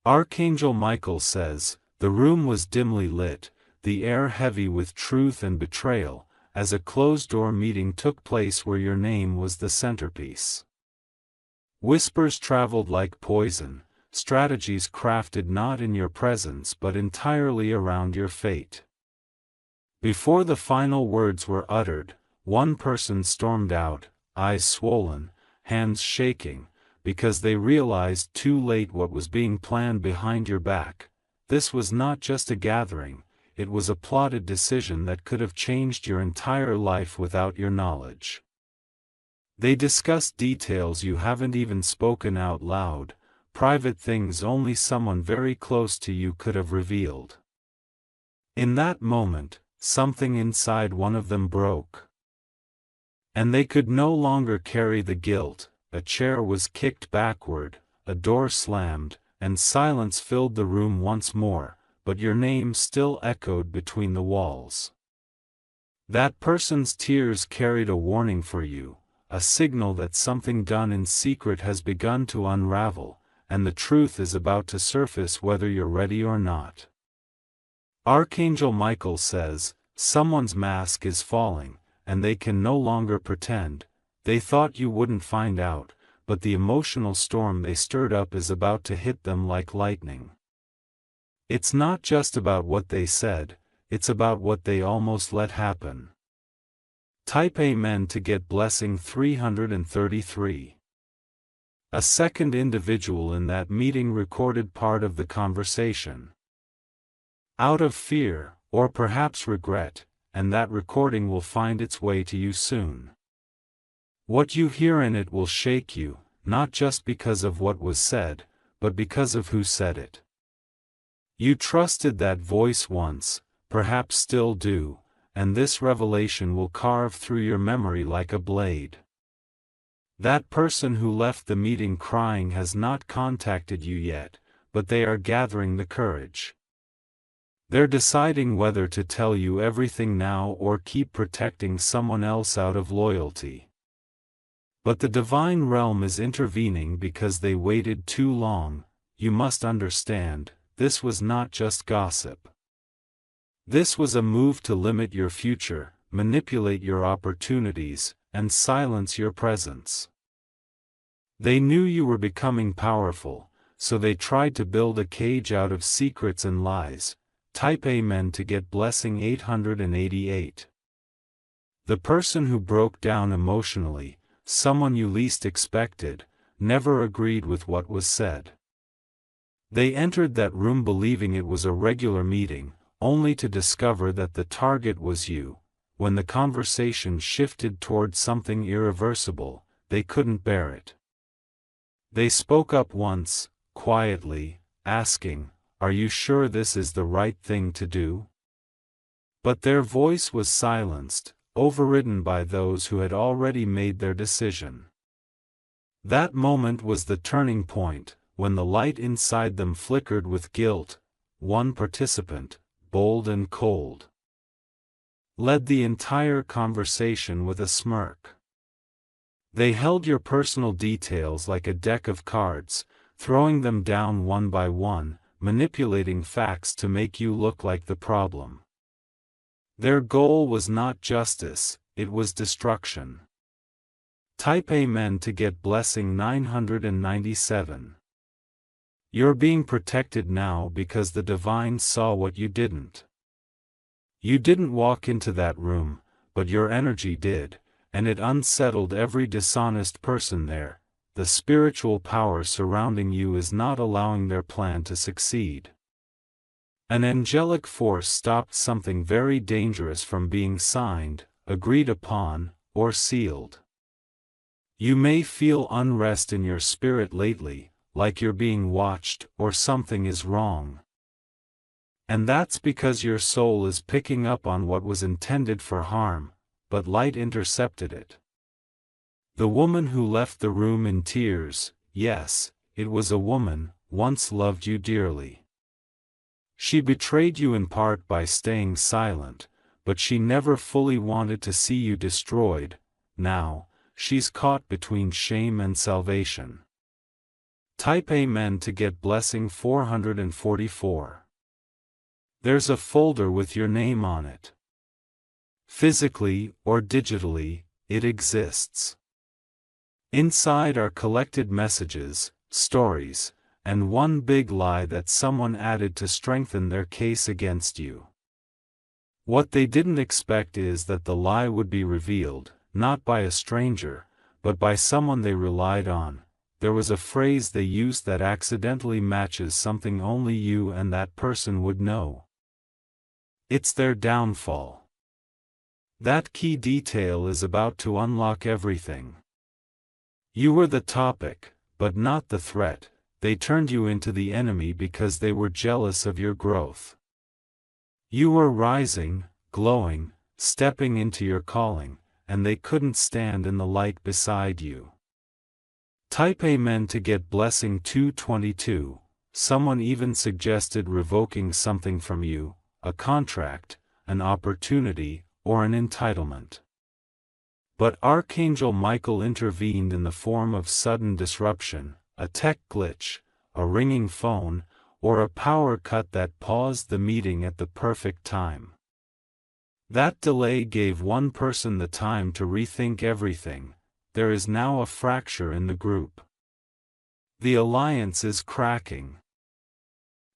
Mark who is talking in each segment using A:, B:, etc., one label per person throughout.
A: Archangel Michael says, "The room was dimly lit, the air heavy with truth and betrayal, as a closed-door meeting took place where your name was the centerpiece. Whispers traveled like poison, strategies crafted not in your presence but entirely around your fate. Before the final words were uttered, one person stormed out, eyes swollen, hands shaking, because they realized too late what was being planned behind your back. This was not just a gathering, it was a plotted decision that could have changed your entire life without your knowledge. They discussed details you haven't even spoken out loud, private things only someone very close to you could have revealed. In that moment, something inside one of them broke. And they could no longer carry the guilt. A chair was kicked backward, a door slammed, and silence filled the room once more, but your name still echoed between the walls. That person's tears carried a warning for you, a signal that something done in secret has begun to unravel, and the truth is about to surface whether you're ready or not. Archangel Michael says, someone's mask is falling, and they can no longer pretend. They thought you wouldn't find out, but the emotional storm they stirred up is about to hit them like lightning. It's not just about what they said, it's about what they almost let happen. Type Amen to get blessing 333. A second individual in that meeting recorded part of the conversation. Out of fear, or perhaps regret, and that recording will find its way to you soon. What you hear in it will shake you, not just because of what was said, but because of who said it. You trusted that voice once, perhaps still do, and this revelation will carve through your memory like a blade. That person who left the meeting crying has not contacted you yet, but they are gathering the courage. They're deciding whether to tell you everything now or keep protecting someone else out of loyalty. But the divine realm is intervening because they waited too long. You must understand, this was not just gossip. This was a move to limit your future, manipulate your opportunities, and silence your presence. They knew you were becoming powerful, so they tried to build a cage out of secrets and lies. Type Amen to get blessing 888. The person who broke down emotionally, someone you least expected, never agreed with what was said. They entered that room believing it was a regular meeting, only to discover that the target was you. When the conversation shifted toward something irreversible, they couldn't bear it. They spoke up once, quietly, asking, "Are you sure this is the right thing to do?" But their voice was silenced, overridden by those who had already made their decision. That moment was the turning point, when the light inside them flickered with guilt. One participant, bold and cold, led the entire conversation with a smirk. They held your personal details like a deck of cards, throwing them down one by one, manipulating facts to make you look like the problem. Their goal was not justice, it was destruction. Type Amen to get blessing 997. You're being protected now because the divine saw what you didn't. You didn't walk into that room, but your energy did, and it unsettled every dishonest person there. The spiritual power surrounding you is not allowing their plan to succeed. An angelic force stopped something very dangerous from being signed, agreed upon, or sealed. You may feel unrest in your spirit lately, like you're being watched or something is wrong. And that's because your soul is picking up on what was intended for harm, but light intercepted it. The woman who left the room in tears, yes, it was a woman, once loved you dearly. She betrayed you in part by staying silent, but she never fully wanted to see you destroyed. Now, she's caught between shame and salvation. Type Amen to get blessing 444. There's a folder with your name on it. Physically or digitally, it exists. Inside are collected messages, stories, and one big lie that someone added to strengthen their case against you. What they didn't expect is that the lie would be revealed, not by a stranger, but by someone they relied on. There was a phrase they used that accidentally matches something only you and that person would know. It's their downfall. That key detail is about to unlock everything. You were the topic, but not the threat. They turned you into the enemy because they were jealous of your growth. You were rising, glowing, stepping into your calling, and they couldn't stand in the light beside you. Type Amen to get blessing 222. Someone even suggested revoking something from you, a contract, an opportunity, or an entitlement. But Archangel Michael intervened in the form of sudden disruption, a tech glitch, a ringing phone, or a power cut that paused the meeting at the perfect time. That delay gave one person the time to rethink everything. There is now a fracture in the group. The alliance is cracking.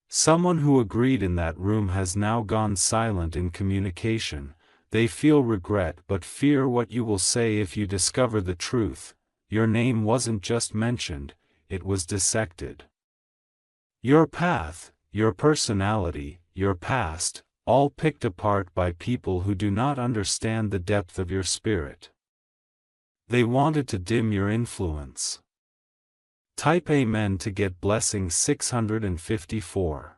A: Someone who agreed in that room has now gone silent in communication. They feel regret but fear what you will say if you discover the truth. Your name wasn't just mentioned, it was dissected. Your path, your personality, your past, all picked apart by people who do not understand the depth of your spirit. They wanted to dim your influence. Type Amen to get blessing 654.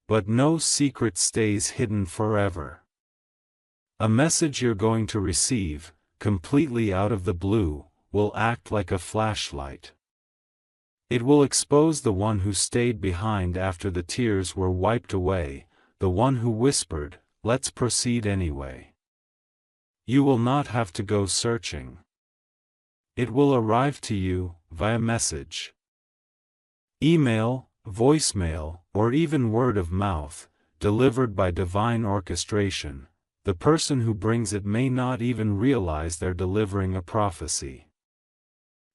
A: But no secret stays hidden forever. A message you're going to receive, completely out of the blue, will act like a flashlight. It will expose the one who stayed behind after the tears were wiped away, the one who whispered, "Let's proceed anyway." You will not have to go searching. It will arrive to you, via message, email, voicemail, or even word of mouth, delivered by divine orchestration. The person who brings it may not even realize they're delivering a prophecy.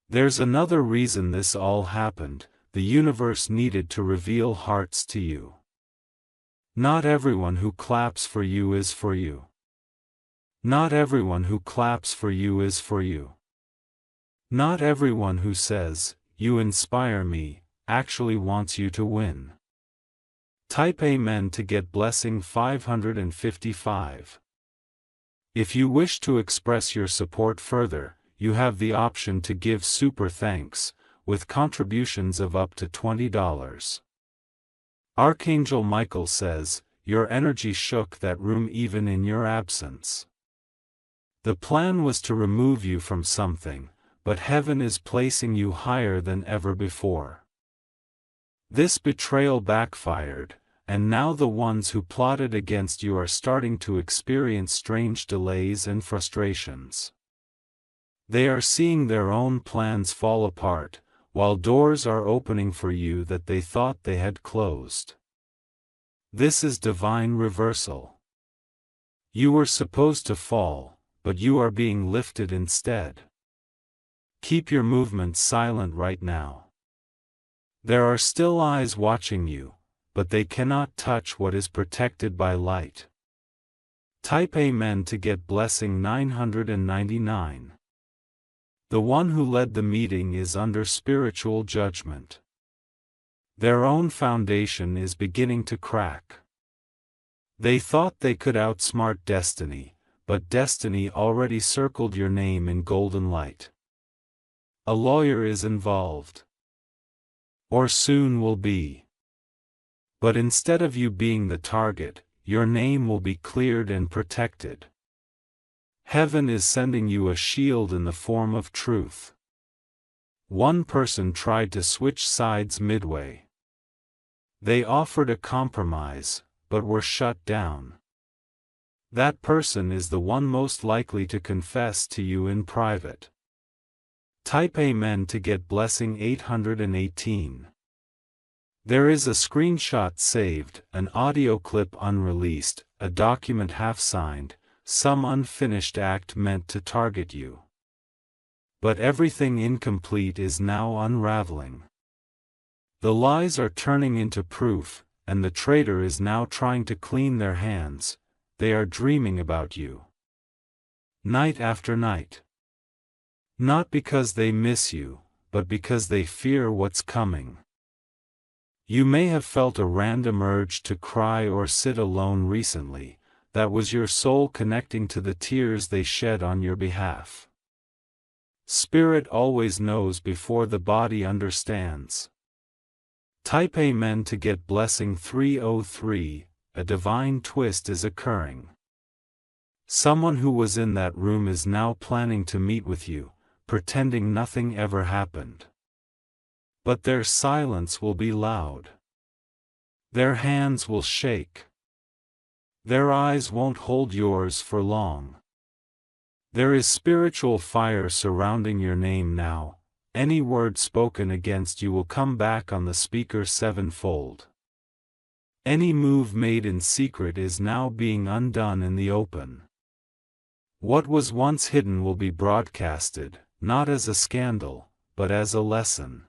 A: There's another reason this all happened. The universe needed to reveal hearts to you. Not everyone who claps for you is for you. Not everyone who claps for you is for you. Not everyone who says, "You inspire me," actually wants you to win. Type Amen to get blessing 555. If you wish to express your support further, you have the option to give super thanks, with contributions of up to $20. Archangel Michael says, "Your energy shook that room even in your absence." The plan was to remove you from something, but heaven is placing you higher than ever before. This betrayal backfired, and now the ones who plotted against you are starting to experience strange delays and frustrations. They are seeing their own plans fall apart, while doors are opening for you that they thought they had closed. This is divine reversal. You were supposed to fall, but you are being lifted instead. Keep your movements silent right now. There are still eyes watching you, but they cannot touch what is protected by light. Type Amen to get blessing 999. The one who led the meeting is under spiritual judgment. Their own foundation is beginning to crack. They thought they could outsmart destiny, but destiny already circled your name in golden light. A lawyer is involved. Or soon will be. But instead of you being the target, your name will be cleared and protected. Heaven is sending you a shield in the form of truth. One person tried to switch sides midway. They offered a compromise, but were shut down. That person is the one most likely to confess to you in private. Type Amen to get blessing 818. There is a screenshot saved, an audio clip unreleased, a document half signed, some unfinished act meant to target you. But everything incomplete is now unraveling. The lies are turning into proof, and the traitor is now trying to clean their hands. They are dreaming about you, night after night. Not because they miss you, but because they fear what's coming. You may have felt a random urge to cry or sit alone recently. That was your soul connecting to the tears they shed on your behalf. Spirit always knows before the body understands. Type Amen to get blessing 303. A divine twist is occurring. Someone who was in that room is now planning to meet with you, pretending nothing ever happened. But their silence will be loud. Their hands will shake. Their eyes won't hold yours for long. There is spiritual fire surrounding your name now. Any word spoken against you will come back on the speaker sevenfold. Any move made in secret is now being undone in the open. What was once hidden will be broadcasted, not as a scandal, but as a lesson.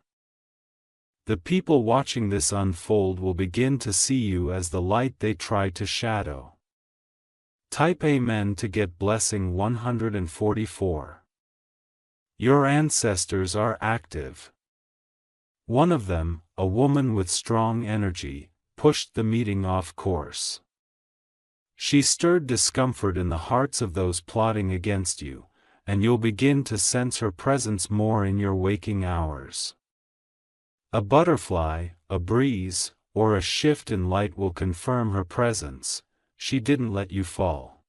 A: The people watching this unfold will begin to see you as the light they tried to shadow. Type Amen to get blessing 144. Your ancestors are active. One of them, a woman with strong energy, pushed the meeting off course. She stirred discomfort in the hearts of those plotting against you, and you'll begin to sense her presence more in your waking hours. A butterfly, a breeze, or a shift in light will confirm her presence. She didn't let you fall.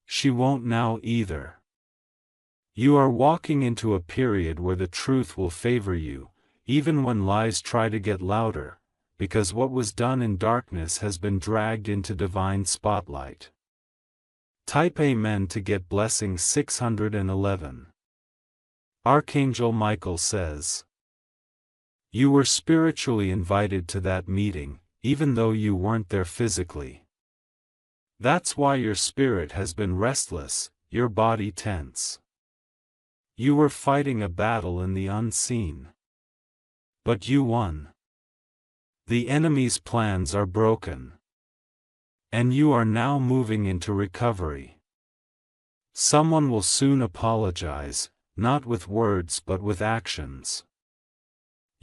A: She won't now either. You are walking into a period where the truth will favor you, even when lies try to get louder, because what was done in darkness has been dragged into divine spotlight. Type Amen to get blessing 611. Archangel Michael says, you were spiritually invited to that meeting, even though you weren't there physically. That's why your spirit has been restless, your body tense. You were fighting a battle in the unseen. But you won. The enemy's plans are broken. And you are now moving into recovery. Someone will soon apologize, not with words but with actions.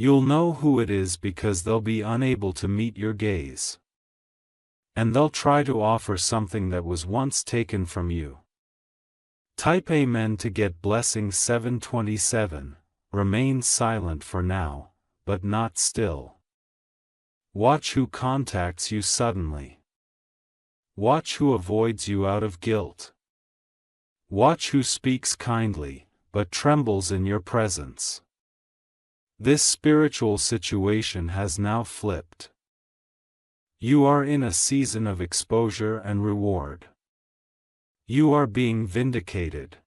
A: You'll know who it is because they'll be unable to meet your gaze. And they'll try to offer something that was once taken from you. Type Amen to get blessing 727. Remain silent for now, but not still. Watch who contacts you suddenly. Watch who avoids you out of guilt. Watch who speaks kindly, but trembles in your presence. This spiritual situation has now flipped. You are in a season of exposure and reward. You are being vindicated.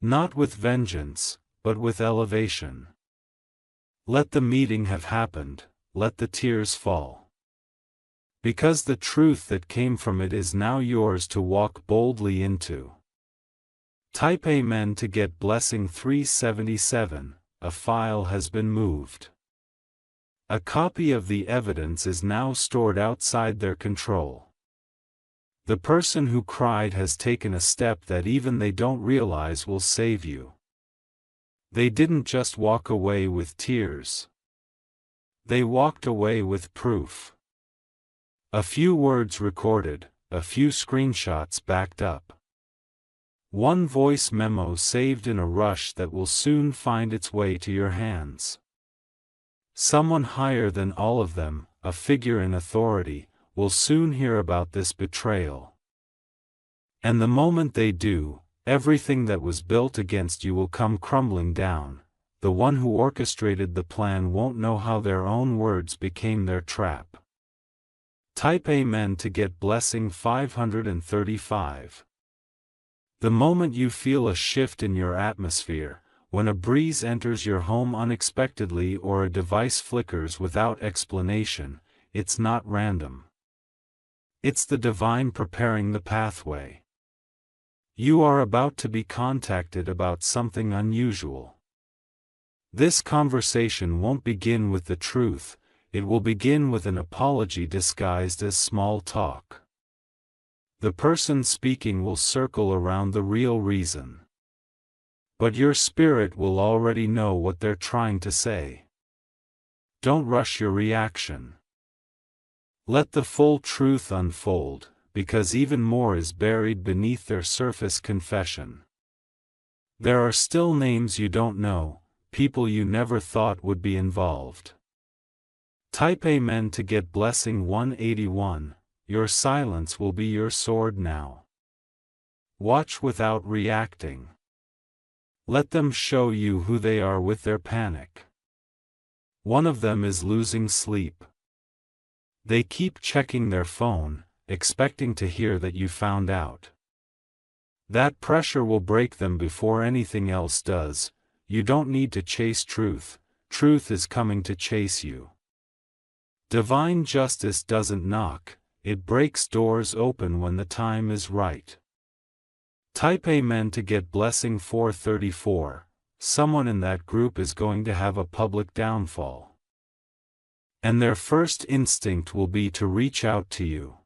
A: Not with vengeance, but with elevation. Let the meeting have happened, let the tears fall. Because the truth that came from it is now yours to walk boldly into. Type Amen to get blessing 377. A file has been moved. A copy of the evidence is now stored outside their control. The person who cried has taken a step that even they don't realize will save you. They didn't just walk away with tears. They walked away with proof. A few words recorded, a few screenshots backed up. One voice memo saved in a rush that will soon find its way to your hands. Someone higher than all of them, a figure in authority, will soon hear about this betrayal. And the moment they do, everything that was built against you will come crumbling down. The one who orchestrated the plan won't know how their own words became their trap. Type Amen to get blessing 535. The moment you feel a shift in your atmosphere, When a breeze enters your home unexpectedly or a device flickers without explanation, it's not random. It's the divine preparing the pathway. You are about to be contacted about something unusual. This conversation won't begin with the truth, it will begin with an apology disguised as small talk. The person speaking will circle around the real reason. But your spirit will already know what they're trying to say. Don't rush your reaction. Let the full truth unfold, because even more is buried beneath their surface confession. There are still names you don't know, people you never thought would be involved. Type Amen to get blessing 181, your silence will be your sword now. Watch without reacting. Let them show you who they are with their panic. One of them is losing sleep. They keep checking their phone, expecting to hear that you found out. That pressure will break them before anything else does. You don't need to chase truth, truth is coming to chase you. Divine justice doesn't knock, it breaks doors open when the time is right. Type Amen to get blessing 434, someone in that group is going to have a public downfall. And their first instinct will be to reach out to you.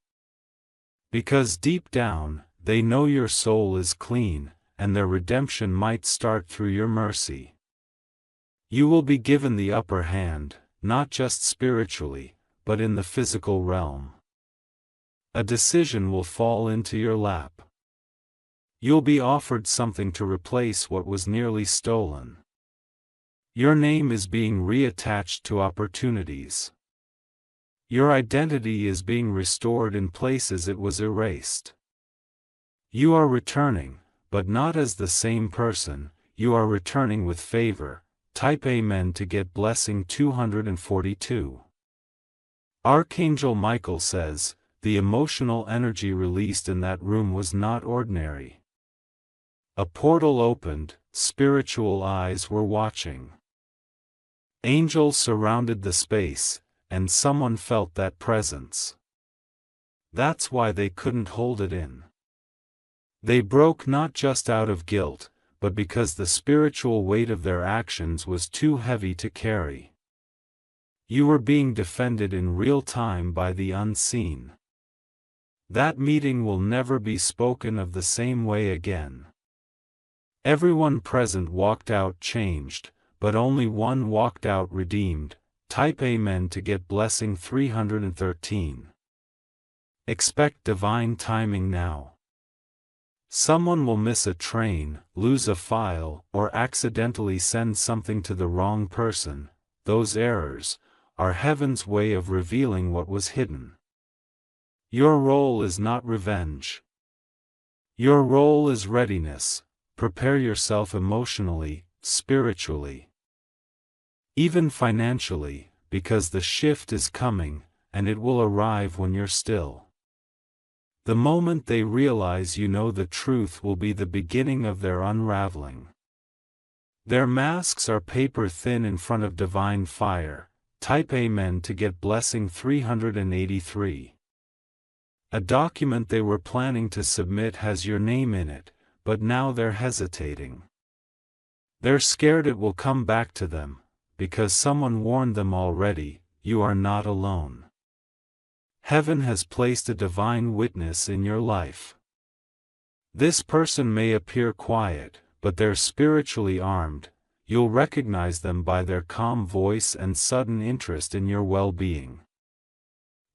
A: Because deep down, they know your soul is clean, and their redemption might start through your mercy. You will be given the upper hand, not just spiritually, but in the physical realm. A decision will fall into your lap. You'll be offered something to replace what was nearly stolen. Your name is being reattached to opportunities. Your identity is being restored in places it was erased. You are returning, but not as the same person, you are returning with favor. Type Amen to get blessing 242. Archangel Michael says, the emotional energy released in that room was not ordinary. A portal opened, spiritual eyes were watching. Angels surrounded the space, and someone felt that presence. That's why they couldn't hold it in. They broke not just out of guilt, but because the spiritual weight of their actions was too heavy to carry. You were being defended in real time by the unseen. That meeting will never be spoken of the same way again. Everyone present walked out changed, but only one walked out redeemed. Type Amen to get blessing 313. Expect divine timing now. Someone will miss a train, lose a file, or accidentally send something to the wrong person. Those errors are heaven's way of revealing what was hidden. Your role is not revenge. Your role is readiness. Prepare yourself emotionally, spiritually, even financially, because the shift is coming, and it will arrive when you're still. The moment they realize you know the truth will be the beginning of their unraveling. Their masks are paper thin in front of divine fire. Type Amen to get blessing 383. A document they were planning to submit has your name in it, but now they're hesitating. They're scared it will come back to them, because someone warned them already, you are not alone. Heaven has placed a divine witness in your life. This person may appear quiet, but they're spiritually armed. You'll recognize them by their calm voice and sudden interest in your well-being.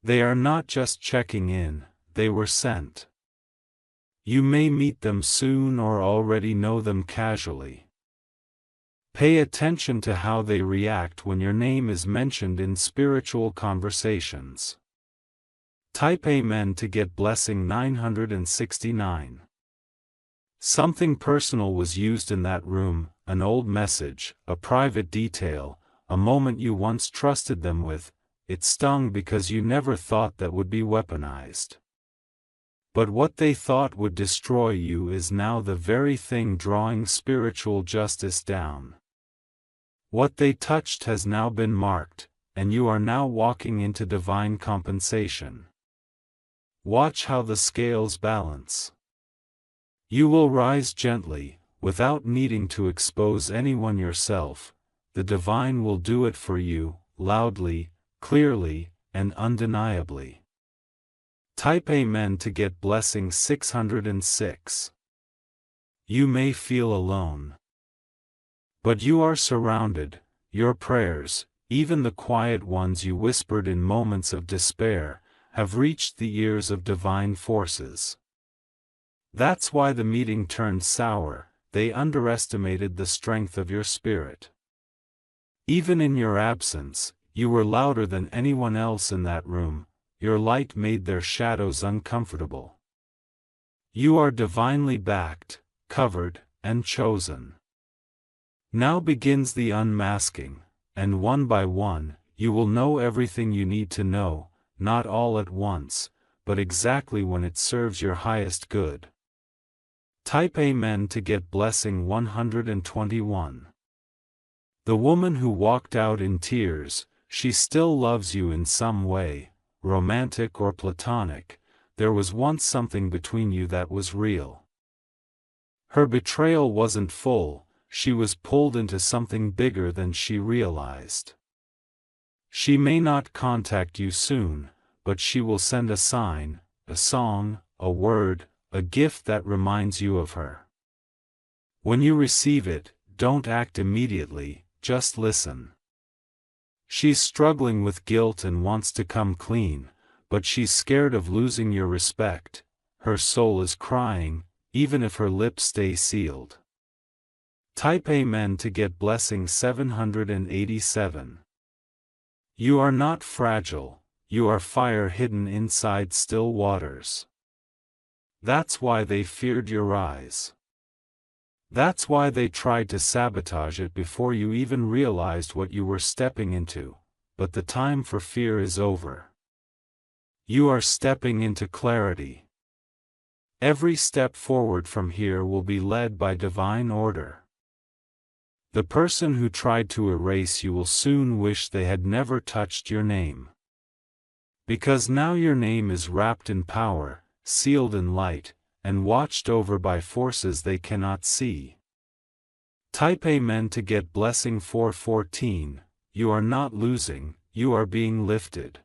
A: They are not just checking in, they were sent. You may meet them soon or already know them casually. Pay attention to how they react when your name is mentioned in spiritual conversations. Type Amen to get blessing 969. Something personal was used in that room, an old message, a private detail, a moment you once trusted them with. It stung because you never thought that would be weaponized. But what they thought would destroy you is now the very thing drawing spiritual justice down. What they touched has now been marked, and you are now walking into divine compensation. Watch how the scales balance. You will rise gently, without needing to expose anyone yourself. The divine will do it for you, loudly, clearly, and undeniably. Type Amen to get blessing 606. You may feel alone. But you are surrounded. Your prayers, even the quiet ones you whispered in moments of despair, have reached the ears of divine forces. That's why the meeting turned sour. They underestimated the strength of your spirit. Even in your absence, you were louder than anyone else in that room. Your light made their shadows uncomfortable. You are divinely backed, covered, and chosen. Now begins the unmasking, and one by one, you will know everything you need to know, not all at once, but exactly when it serves your highest good. Type Amen to get blessing 121. The woman who walked out in tears, she still loves you in some way, romantic or platonic. There was once something between you that was real. Her betrayal wasn't full, she was pulled into something bigger than she realized. She may not contact you soon, but she will send a sign, a song, a word, a gift that reminds you of her. When you receive it, don't act immediately, just listen. She's struggling with guilt and wants to come clean, but she's scared of losing your respect. Her soul is crying, even if her lips stay sealed. Type Amen to get blessing 787. You are not fragile, you are fire hidden inside still waters. That's why they feared your rise. That's why they tried to sabotage it before you even realized what you were stepping into, but the time for fear is over. You are stepping into clarity. Every step forward from here will be led by divine order. The person who tried to erase you will soon wish they had never touched your name. Because now your name is wrapped in power, sealed in light, and watched over by forces they cannot see. Type Amen to get blessing 414. You are not losing, you are being lifted.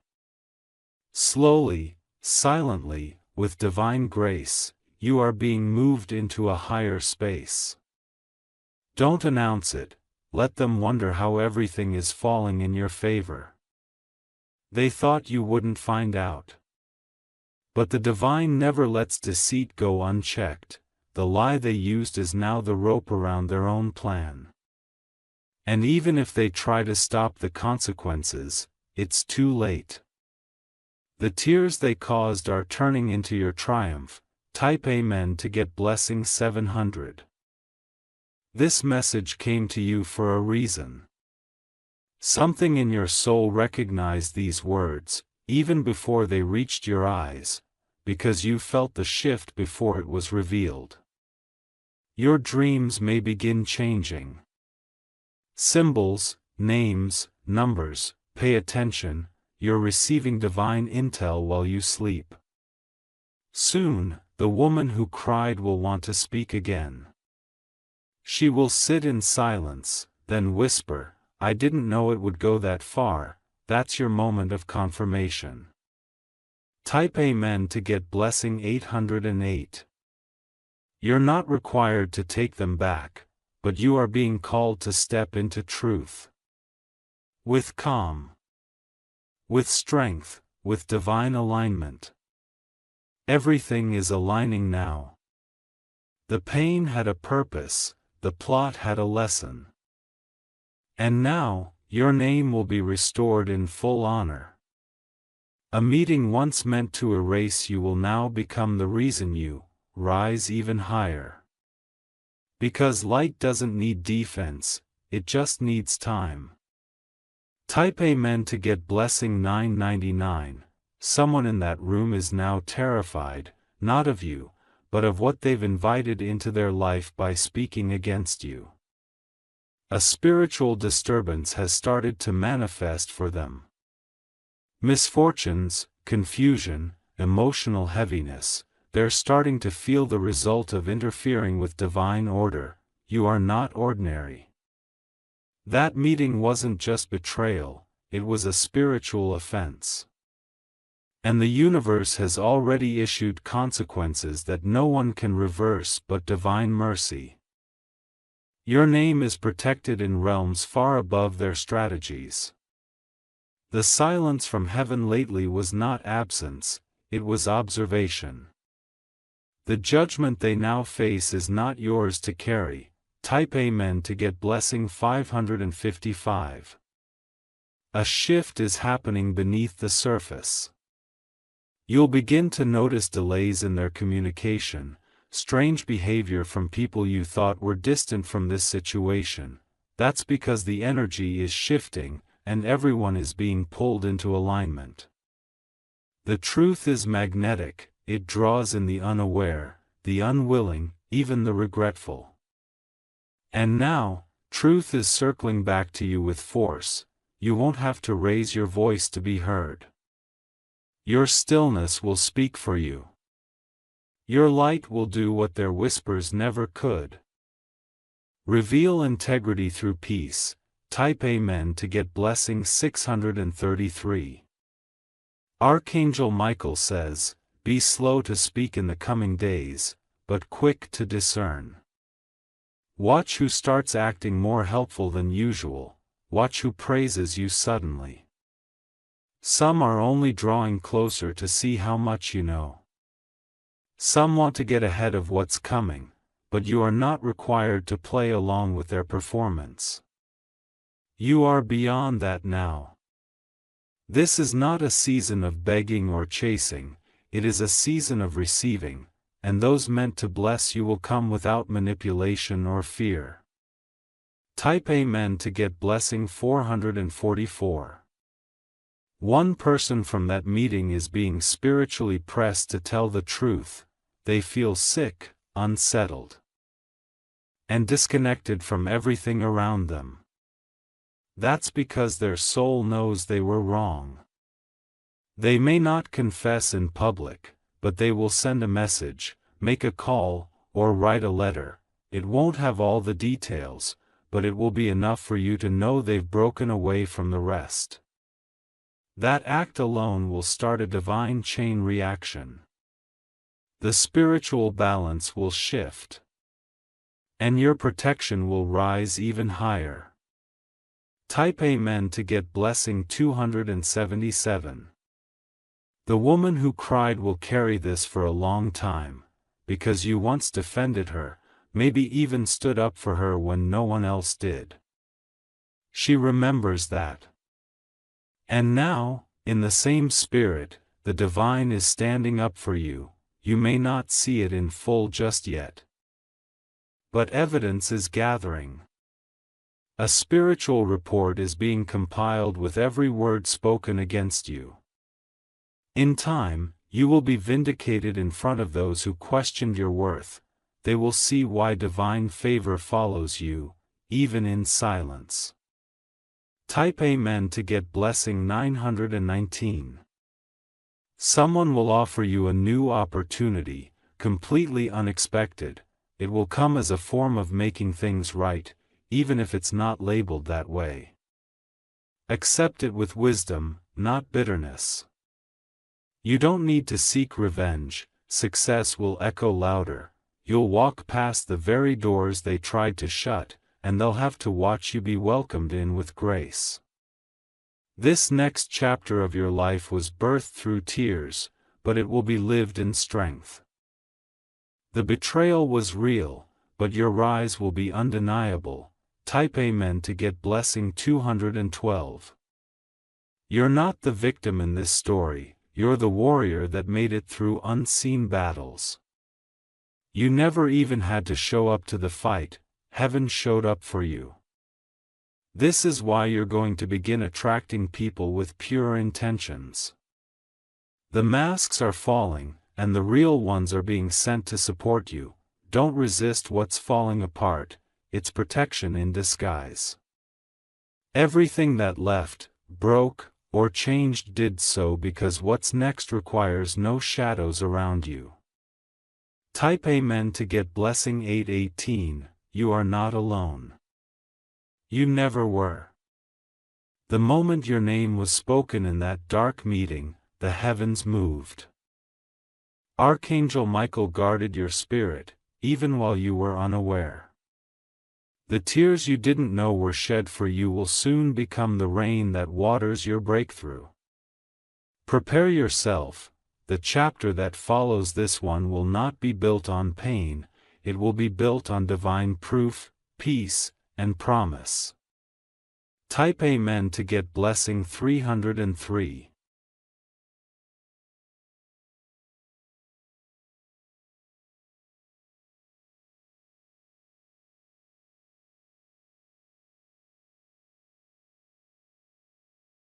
A: Slowly, silently, with divine grace, you are being moved into a higher space. Don't announce it, let them wonder how everything is falling in your favor. They thought you wouldn't find out. But the divine never lets deceit go unchecked. The lie they used is now the rope around their own plan. And even if they try to stop the consequences, it's too late. The tears they caused are turning into your triumph. Type Amen to get blessing 700. This message came to you for a reason. Something in your soul recognized these words, even before they reached your eyes, because you felt the shift before it was revealed. Your dreams may begin changing. Symbols, names, numbers, pay attention, you're receiving divine intel while you sleep. Soon, the woman who cried will want to speak again. She will sit in silence, then whisper, "I didn't know it would go that far." That's your moment of confirmation. Type Amen to get blessing 808. You're not required to take them back, but you are being called to step into truth. With calm. With strength, with divine alignment. Everything is aligning now. The pain had a purpose, the plot had a lesson. And now, your name will be restored in full honor. A meeting once meant to erase you will now become the reason you rise even higher. Because light doesn't need defense, it just needs time. Type Amen to get blessing 999. Someone in that room is now terrified, not of you, but of what they've invited into their life by speaking against you. A spiritual disturbance has started to manifest for them. Misfortunes, confusion, emotional heaviness, they're starting to feel the result of interfering with divine order. You are not ordinary. That meeting wasn't just betrayal, it was a spiritual offense. And the universe has already issued consequences that no one can reverse but divine mercy. Your name is protected in realms far above their strategies. The silence from heaven lately was not absence, it was observation. The judgment they now face is not yours to carry. Type Amen to get blessing 555. A shift is happening beneath the surface. You'll begin to notice delays in their communication, strange behavior from people you thought were distant from this situation. That's because the energy is shifting, and everyone is being pulled into alignment. The truth is magnetic, it draws in the unaware, the unwilling, even the regretful. And now, truth is circling back to you with force. You won't have to raise your voice to be heard. Your stillness will speak for you. Your light will do what their whispers never could. Reveal integrity through peace. Type Amen to get blessing 633. Archangel Michael says, "Be slow to speak in the coming days, but quick to discern." Watch who starts acting more helpful than usual, watch who praises you suddenly. Some are only drawing closer to see how much you know. Some want to get ahead of what's coming, but you are not required to play along with their performance. You are beyond that now. This is not a season of begging or chasing, it is a season of receiving, and those meant to bless you will come without manipulation or fear. Type Amen to get blessing 444. One person from that meeting is being spiritually pressed to tell the truth. They feel sick, unsettled, and disconnected from everything around them. That's because their soul knows they were wrong. They may not confess in public, but they will send a message, make a call, or write a letter. It won't have all the details, but it will be enough for you to know they've broken away from the rest. That act alone will start a divine chain reaction. The spiritual balance will shift, and your protection will rise even higher. Type Amen to get blessing 277. The woman who cried will carry this for a long time, because you once defended her, maybe even stood up for her when no one else did. She remembers that. And now, in the same spirit, the divine is standing up for you. You may not see it in full just yet, but evidence is gathering. A spiritual report is being compiled with every word spoken against you. In time, you will be vindicated in front of those who questioned your worth. They will see why divine favor follows you, even in silence. Type Amen to get blessing 919. Someone will offer you a new opportunity, completely unexpected. It will come as a form of making things right, even if it's not labeled that way. Accept it with wisdom, not bitterness. You don't need to seek revenge, success will echo louder. You'll walk past the very doors they tried to shut, and they'll have to watch you be welcomed in with grace. This next chapter of your life was birthed through tears, but it will be lived in strength. The betrayal was real, but your rise will be undeniable. Type Amen to get blessing 212. You're not the victim in this story. You're the warrior that made it through unseen battles. You never even had to show up to the fight, heaven showed up for you. This is why you're going to begin attracting people with pure intentions. The masks are falling, and the real ones are being sent to support you. Don't resist what's falling apart, it's protection in disguise. Everything that left, broke, or changed did so because what's next requires no shadows around you. Type Amen to get blessing 818, you are not alone. You never were. The moment your name was spoken in that dark meeting, the heavens moved. Archangel Michael guarded your spirit, even while you were unaware. The tears you didn't know were shed for you will soon become the rain that waters your breakthrough. Prepare yourself, the chapter that follows this one will not be built on pain, it will be built on divine proof, peace, and promise. Type Amen to get blessing 303.